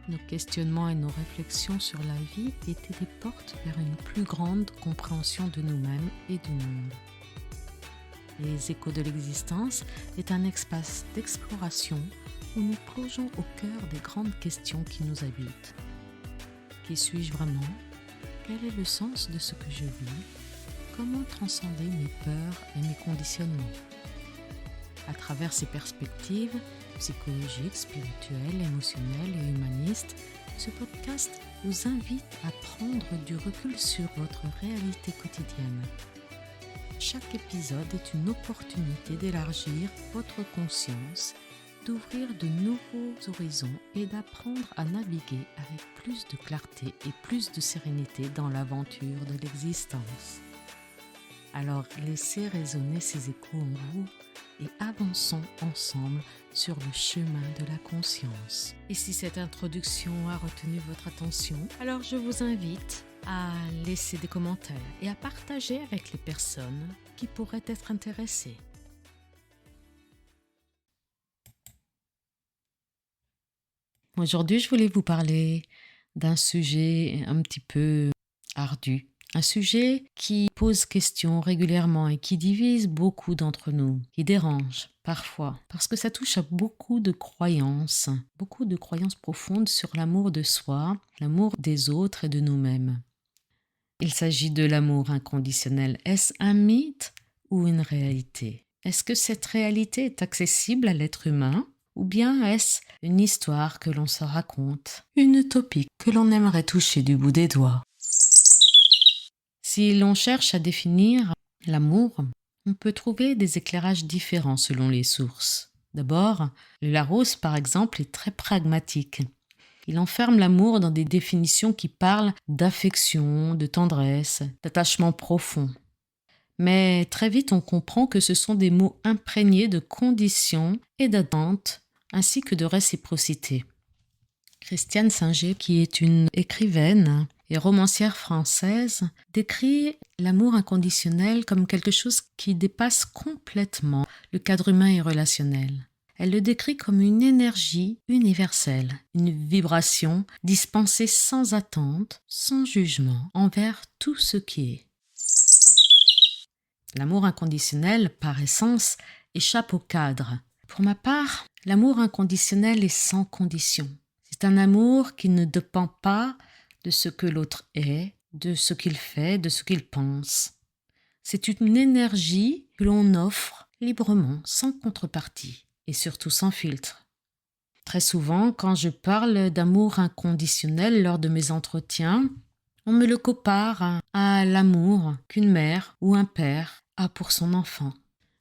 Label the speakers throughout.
Speaker 1: nos questionnements et nos réflexions sur la vie étaient des portes vers une plus grande compréhension de nous-mêmes et du monde. Les échos de l'existence est un espace d'exploration où nous plongeons au cœur des grandes questions qui nous habitent. Qui suis-je vraiment ? Quel est le sens de ce que je vis ? Comment transcender mes peurs et mes conditionnements ? À travers ces perspectives psychologiques, spirituelles, émotionnelles et humanistes, ce podcast vous invite à prendre du recul sur votre réalité quotidienne. Chaque épisode est une opportunité d'élargir votre conscience, d'ouvrir de nouveaux horizons et d'apprendre à naviguer avec plus de clarté et plus de sérénité dans l'aventure de l'existence. Alors laissez résonner ces échos en vous et avançons ensemble sur le chemin de la conscience. Et si cette introduction a retenu votre attention, alors je vous invite à laisser des commentaires et à partager avec les personnes qui pourraient être intéressées. Aujourd'hui, je voulais vous parler d'un sujet un petit peu ardu. Un sujet qui pose question régulièrement et qui divise beaucoup d'entre nous, qui dérange parfois, parce que ça touche à beaucoup de croyances profondes sur l'amour de soi, l'amour des autres et de nous-mêmes. Il s'agit de l'amour inconditionnel. Est-ce un mythe ou une réalité ? Est-ce que cette réalité est accessible à l'être humain ? Ou bien est-ce une histoire que l'on se raconte, une utopie que l'on aimerait toucher du bout des doigts ? Si l'on cherche à définir l'amour, on peut trouver des éclairages différents selon les sources. D'abord, le Larousse, par exemple, est très pragmatique. Il enferme l'amour dans des définitions qui parlent d'affection, de tendresse, d'attachement profond. Mais très vite, on comprend que ce sont des mots imprégnés de conditions et d'attentes, ainsi que de réciprocité. Christiane Singer, qui est une écrivaine et romancière française, décrit l'amour inconditionnel comme quelque chose qui dépasse complètement le cadre humain et relationnel. Elle le décrit comme une énergie universelle, une vibration dispensée sans attente, sans jugement, envers tout ce qui est. L'amour inconditionnel, par essence, échappe au cadre. Pour ma part, l'amour inconditionnel est sans condition. C'est un amour qui ne dépend pas de ce que l'autre est, de ce qu'il fait, de ce qu'il pense. C'est une énergie que l'on offre librement, sans contrepartie et surtout sans filtre. Très souvent, quand je parle d'amour inconditionnel lors de mes entretiens, on me le compare à l'amour qu'une mère ou un père a pour son enfant.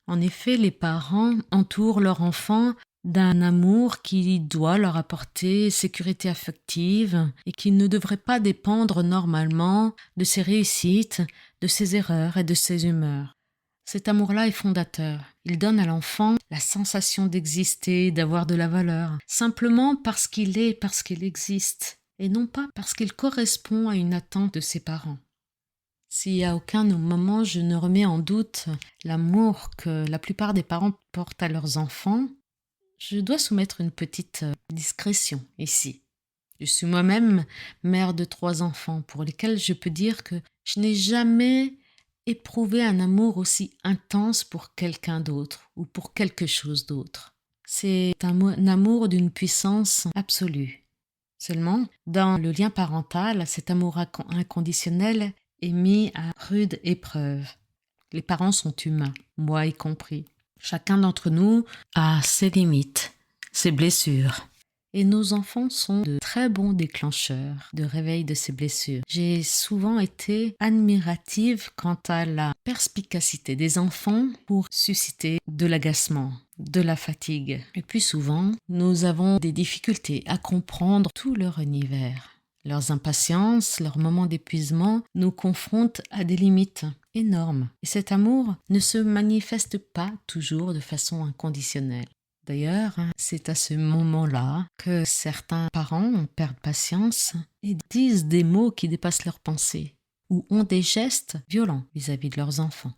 Speaker 1: En effet, les parents entourent leur enfant d'un amour qui doit leur apporter sécurité affective et qui ne devrait pas dépendre normalement de ses réussites, de ses erreurs et de ses humeurs. Cet amour-là est fondateur. Il donne à l'enfant la sensation d'exister, d'avoir de la valeur, simplement parce qu'il est, parce qu'il existe, et non pas parce qu'il correspond à une attente de ses parents. Si à aucun moment je ne remets en doute l'amour que la plupart des parents portent à leurs enfants, je dois soumettre une petite discrétion ici. Je suis moi-même mère de 3 enfants pour lesquels je peux dire que je n'ai jamais éprouvé un amour aussi intense pour quelqu'un d'autre ou pour quelque chose d'autre. C'est un amour d'une puissance absolue. Seulement, dans le lien parental, cet amour inconditionnel est mis à rude épreuve. Les parents sont humains, moi y compris. Chacun d'entre nous a ses limites, ses blessures. Et nos enfants sont de très bons déclencheurs de réveil de ces blessures. J'ai souvent été admirative quant à la perspicacité des enfants pour susciter de l'agacement, de la fatigue. Et puis souvent, nous avons des difficultés à comprendre tout leur univers. Leurs impatiences, leurs moments d'épuisement nous confrontent à des limites énormes. Et cet amour ne se manifeste pas toujours de façon inconditionnelle. D'ailleurs, c'est à ce moment-là que certains parents perdent patience et disent des mots qui dépassent leurs pensées ou ont des gestes violents vis-à-vis de leurs enfants.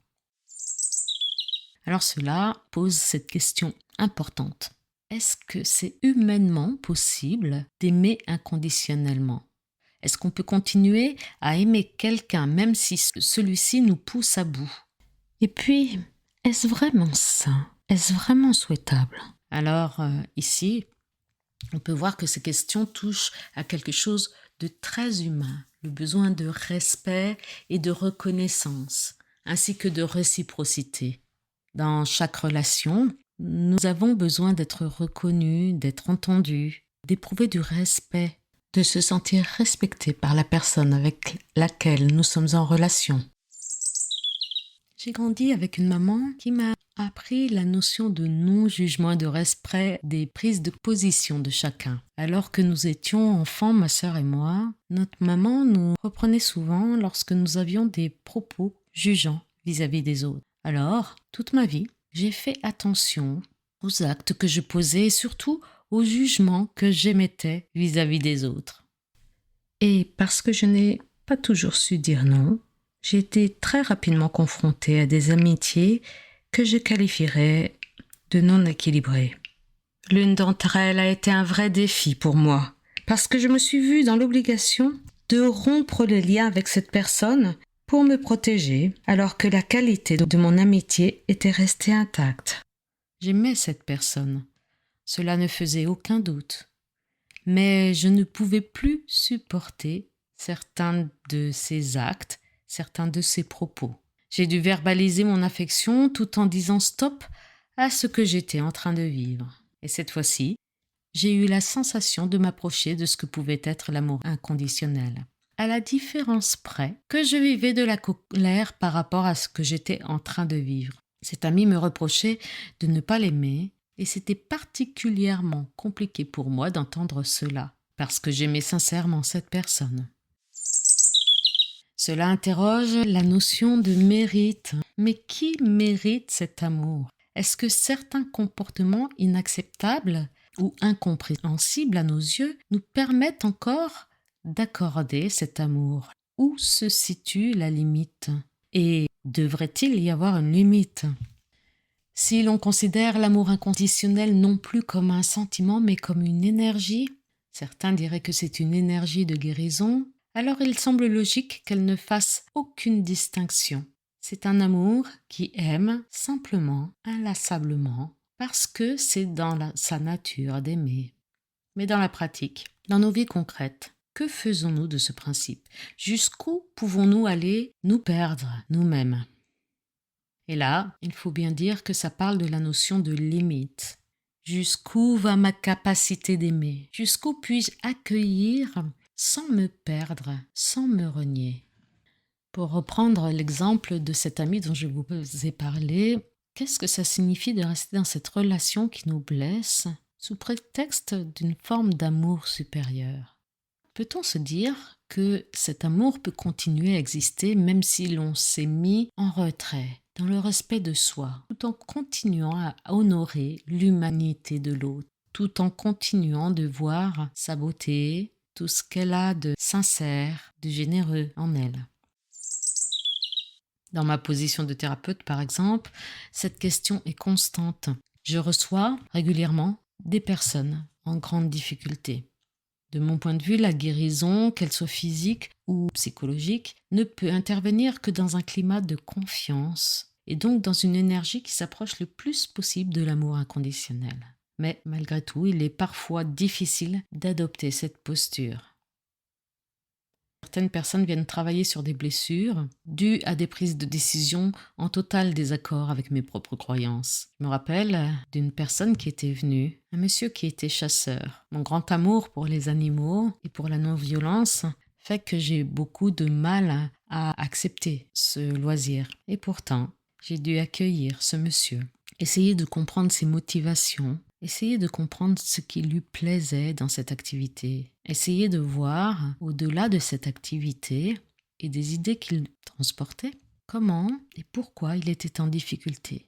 Speaker 1: Alors cela pose cette question importante. est-ce que c'est humainement possible d'aimer inconditionnellement? Est-ce qu'on peut continuer à aimer quelqu'un même si celui-ci nous pousse à bout? Et puis, est-ce vraiment sain? Est-ce vraiment souhaitable? Alors, ici, on peut voir que ces questions touchent à quelque chose de très humain, le besoin de respect et de reconnaissance, ainsi que de réciprocité. Dans chaque relation, nous avons besoin d'être reconnus, d'être entendus, d'éprouver du respect, de se sentir respecté par la personne avec laquelle nous sommes en relation. J'ai grandi avec une maman qui m'a appris la notion de non-jugement et de respect des prises de position de chacun. Alors que nous étions enfants, ma sœur et moi, notre maman nous reprenait souvent lorsque nous avions des propos jugeants vis-à-vis des autres. Alors, toute ma vie, j'ai fait attention aux actes que je posais et surtout aux jugements que j'émettais vis-à-vis des autres. Et parce que je n'ai pas toujours su dire non, j'ai été très rapidement confrontée à des amitiés que je qualifierais de non équilibrées. L'une d'entre elles a été un vrai défi pour moi, parce que je me suis vue dans l'obligation de rompre le lien avec cette personne pour me protéger, alors que la qualité de mon amitié était restée intacte. J'aimais cette personne, cela ne faisait aucun doute, mais je ne pouvais plus supporter certains de ses actes, certains de ses propos. J'ai dû verbaliser mon affection tout en disant stop à ce que j'étais en train de vivre. Et cette fois-ci, j'ai eu la sensation de m'approcher de ce que pouvait être l'amour inconditionnel. À la différence près que je vivais de la colère par rapport à ce que j'étais en train de vivre. Cet ami me reprochait de ne pas l'aimer et c'était particulièrement compliqué pour moi d'entendre cela parce que j'aimais sincèrement cette personne. Cela interroge la notion de mérite. Mais qui mérite cet amour? Est-ce que certains comportements inacceptables ou incompréhensibles à nos yeux nous permettent encore d'accorder cet amour? Où se situe la limite? Et devrait-il y avoir une limite? Si l'on considère l'amour inconditionnel non plus comme un sentiment mais comme une énergie, certains diraient que c'est une énergie de guérison, alors il semble logique qu'elle ne fasse aucune distinction. C'est un amour qui aime simplement, inlassablement, parce que c'est dans sa nature d'aimer. Mais dans la pratique, dans nos vies concrètes, que faisons-nous de ce principe? Jusqu'où pouvons-nous aller nous perdre nous-mêmes? Et là, il faut bien dire que ça parle de la notion de limite. Jusqu'où va ma capacité d'aimer? Jusqu'où puis-je accueillir sans me perdre, sans me renier? Pour reprendre l'exemple de cet ami dont je vous ai parlé, qu'est-ce que ça signifie de rester dans cette relation qui nous blesse sous prétexte d'une forme d'amour supérieur? Peut-on se dire que cet amour peut continuer à exister même si l'on s'est mis en retrait, dans le respect de soi, tout en continuant à honorer l'humanité de l'autre, tout en continuant de voir sa beauté, tout ce qu'elle a de sincère, de généreux en elle? Dans ma position de thérapeute, par exemple, cette question est constante. Je reçois régulièrement des personnes en grande difficulté. De mon point de vue, la guérison, qu'elle soit physique ou psychologique, ne peut intervenir que dans un climat de confiance et donc dans une énergie qui s'approche le plus possible de l'amour inconditionnel. Mais malgré tout, il est parfois difficile d'adopter cette posture. Certaines personnes viennent travailler sur des blessures dues à des prises de décision en total désaccord avec mes propres croyances. Je me rappelle d'une personne qui était venue, un monsieur qui était chasseur. Mon grand amour pour les animaux et pour la non-violence fait que j'ai beaucoup de mal à accepter ce loisir. Et pourtant, j'ai dû accueillir ce monsieur, essayer de comprendre ses motivations, essayer de comprendre ce qui lui plaisait dans cette activité. Essayer de voir, au-delà de cette activité et des idées qu'il transportait, comment et pourquoi il était en difficulté.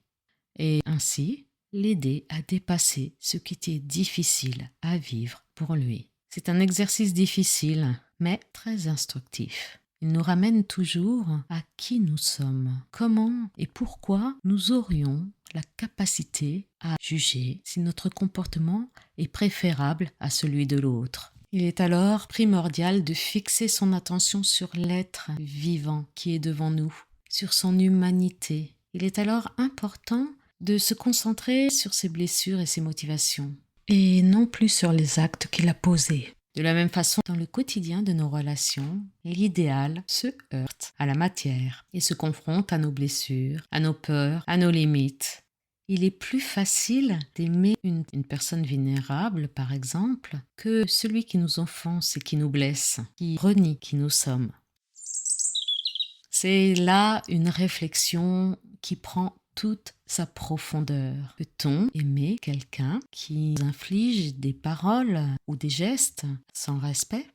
Speaker 1: Et ainsi, l'aider à dépasser ce qui était difficile à vivre pour lui. C'est un exercice difficile, mais très instructif. Il nous ramène toujours à qui nous sommes, comment et pourquoi nous aurions la capacité à juger si notre comportement est préférable à celui de l'autre. Il est alors primordial de fixer son attention sur l'être vivant qui est devant nous, sur son humanité. Il est alors important de se concentrer sur ses blessures et ses motivations, et non plus sur les actes qu'il a posés. De la même façon, dans le quotidien de nos relations, l'idéal se heurte à la matière et se confronte à nos blessures, à nos peurs, à nos limites. Il est plus facile d'aimer une personne vulnérable, par exemple, que celui qui nous offense et qui nous blesse, qui renie qui nous sommes. C'est là une réflexion qui prend toute sa profondeur. Peut-on aimer quelqu'un qui nous inflige des paroles ou des gestes sans respect ?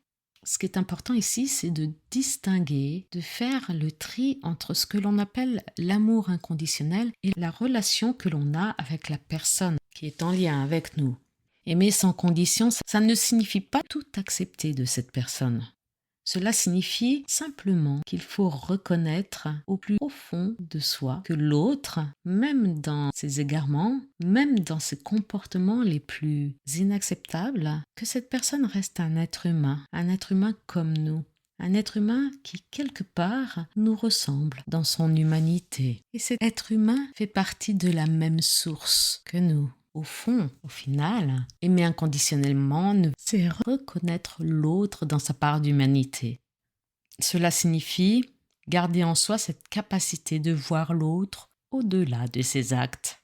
Speaker 1: Ce qui est important ici, c'est de distinguer, de faire le tri entre ce que l'on appelle l'amour inconditionnel et la relation que l'on a avec la personne qui est en lien avec nous. Aimer sans condition, ça ne signifie pas tout accepter de cette personne. Cela signifie simplement qu'il faut reconnaître au plus profond de soi que l'autre, même dans ses égarements, même dans ses comportements les plus inacceptables, que cette personne reste un être humain comme nous. Un être humain qui, quelque part, nous ressemble dans son humanité. Et cet être humain fait partie de la même source que nous. Au fond, au final, aimer inconditionnellement, c'est reconnaître l'autre dans sa part d'humanité. Cela signifie garder en soi cette capacité de voir l'autre au-delà de ses actes.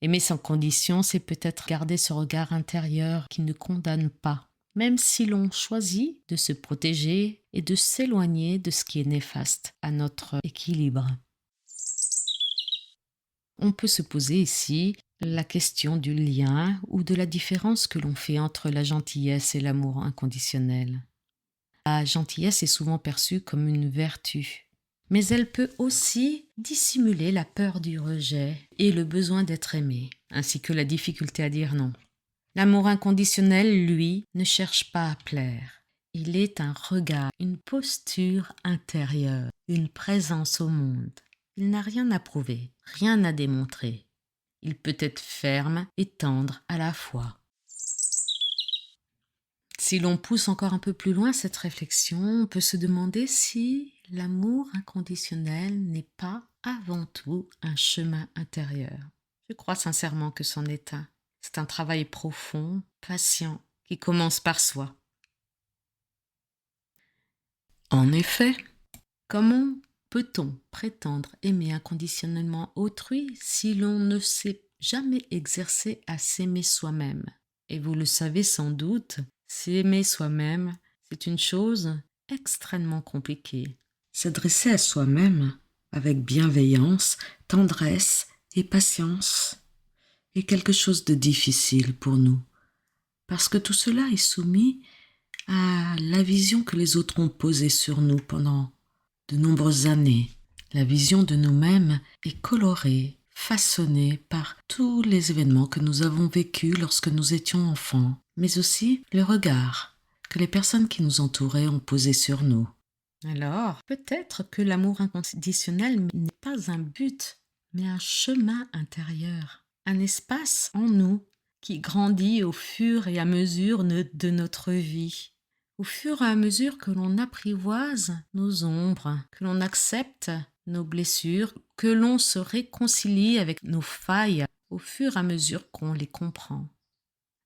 Speaker 1: Aimer sans condition, c'est peut-être garder ce regard intérieur qui ne condamne pas, même si l'on choisit de se protéger et de s'éloigner de ce qui est néfaste à notre équilibre. On peut se poser ici la question du lien ou de la différence que l'on fait entre la gentillesse et l'amour inconditionnel. La gentillesse est souvent perçue comme une vertu, mais elle peut aussi dissimuler la peur du rejet et le besoin d'être aimé, ainsi que la difficulté à dire non. L'amour inconditionnel, lui, ne cherche pas à plaire. Il est un regard, une posture intérieure, une présence au monde. Il n'a rien à prouver, rien à démontrer. Il peut être ferme et tendre à la fois. Si l'on pousse encore un peu plus loin cette réflexion, on peut se demander si l'amour inconditionnel n'est pas avant tout un chemin intérieur. Je crois sincèrement que c'en est un. C'est un travail profond, patient, qui commence par soi. En effet, comment peut-on prétendre aimer inconditionnellement autrui si l'on ne s'est jamais exercé à s'aimer soi-même ? Et vous le savez sans doute, s'aimer soi-même, c'est une chose extrêmement compliquée. S'adresser à soi-même avec bienveillance, tendresse et patience est quelque chose de difficile pour nous, parce que tout cela est soumis à la vision que les autres ont posée sur nous pendant de nombreuses années. La vision de nous-mêmes est colorée, façonnée par tous les événements que nous avons vécus lorsque nous étions enfants, mais aussi le regard que les personnes qui nous entouraient ont posé sur nous. Alors, peut-être que l'amour inconditionnel n'est pas un but, mais un chemin intérieur, un espace en nous qui grandit au fur et à mesure de notre vie. Au fur et à mesure que l'on apprivoise nos ombres, que l'on accepte nos blessures, que l'on se réconcilie avec nos failles, au fur et à mesure qu'on les comprend.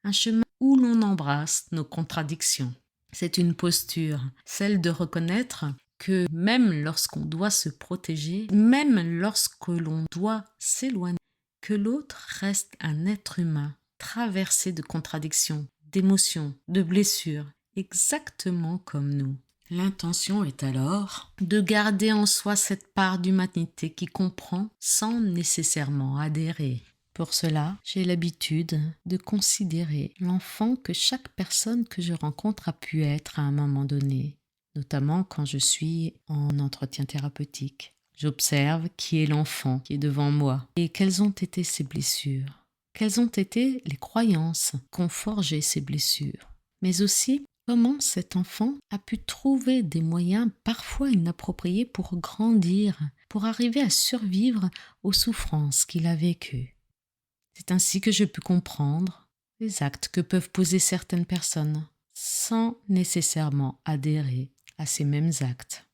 Speaker 1: Un chemin où l'on embrasse nos contradictions. C'est une posture, celle de reconnaître que même lorsqu'on doit se protéger, même lorsque l'on doit s'éloigner, que l'autre reste un être humain, traversé de contradictions, d'émotions, de blessures, exactement comme nous. L'intention est alors de garder en soi cette part d'humanité qui comprend sans nécessairement adhérer. Pour cela, j'ai l'habitude de considérer l'enfant que chaque personne que je rencontre a pu être à un moment donné, notamment quand je suis en entretien thérapeutique. J'observe qui est l'enfant qui est devant moi et quelles ont été ses blessures, quelles ont été les croyances qu'ont forgé ces blessures, mais aussi comment cet enfant a pu trouver des moyens parfois inappropriés pour grandir, pour arriver à survivre aux souffrances qu'il a vécues. C'est ainsi que je peux comprendre les actes que peuvent poser certaines personnes sans nécessairement adhérer à ces mêmes actes.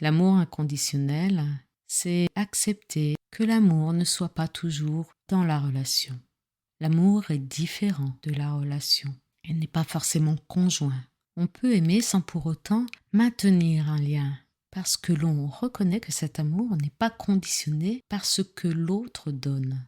Speaker 1: L'amour inconditionnel, c'est accepter que l'amour ne soit pas toujours dans la relation. L'amour est différent de la relation. Il n'est pas forcément conjoint. On peut aimer sans pour autant maintenir un lien, parce que l'on reconnaît que cet amour n'est pas conditionné par ce que l'autre donne.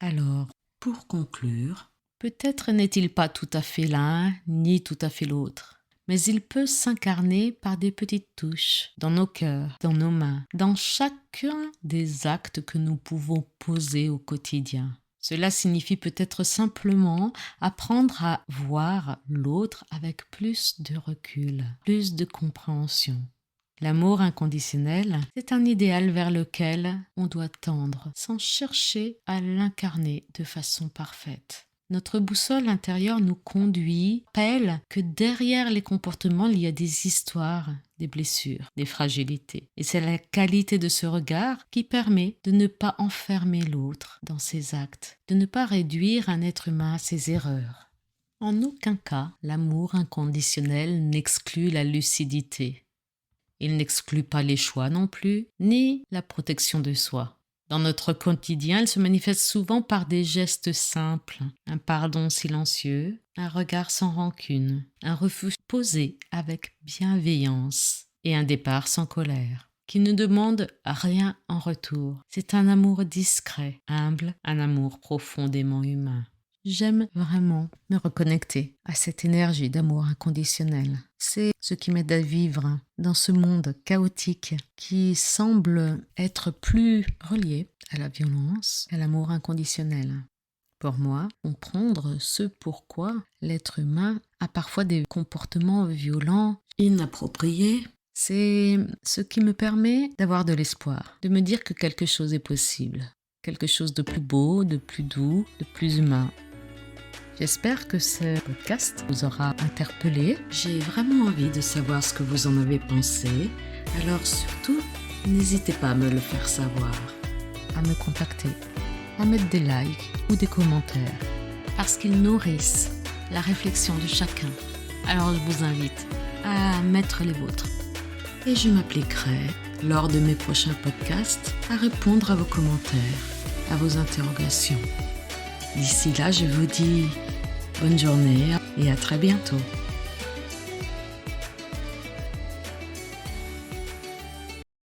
Speaker 1: Alors, pour conclure, peut-être n'est-il pas tout à fait l'un, ni tout à fait l'autre, mais il peut s'incarner par des petites touches dans nos cœurs, dans nos mains, dans chacun des actes que nous pouvons poser au quotidien. Cela signifie peut-être simplement apprendre à voir l'autre avec plus de recul, plus de compréhension. L'amour inconditionnel, c'est un idéal vers lequel on doit tendre sans chercher à l'incarner de façon parfaite. Notre boussole intérieure nous conduit, rappelle que derrière les comportements, il y a des histoires, des blessures, des fragilités. Et c'est la qualité de ce regard qui permet de ne pas enfermer l'autre dans ses actes, de ne pas réduire un être humain à ses erreurs. En aucun cas, l'amour inconditionnel n'exclut la lucidité. Il n'exclut pas les choix non plus, ni la protection de soi. Dans notre quotidien, elle se manifeste souvent par des gestes simples, un pardon silencieux, un regard sans rancune, un refus posé avec bienveillance et un départ sans colère, qui ne demande rien en retour. C'est un amour discret, humble, un amour profondément humain. J'aime vraiment me reconnecter à cette énergie d'amour inconditionnel. C'est ce qui m'aide à vivre dans ce monde chaotique qui semble être plus relié à la violence, à l'amour inconditionnel. Pour moi, comprendre ce pourquoi l'être humain a parfois des comportements violents, inappropriés, c'est ce qui me permet d'avoir de l'espoir, de me dire que quelque chose est possible, quelque chose de plus beau, de plus doux, de plus humain. J'espère que ce podcast vous aura interpellé. J'ai vraiment envie de savoir ce que vous en avez pensé. Alors surtout, n'hésitez pas à me le faire savoir, à me contacter, à mettre des likes ou des commentaires, parce qu'ils nourrissent la réflexion de chacun. Alors je vous invite à mettre les vôtres. Et je m'appliquerai, lors de mes prochains podcasts, à répondre à vos commentaires, à vos interrogations. D'ici là, je vous dis bonne journée et à très bientôt.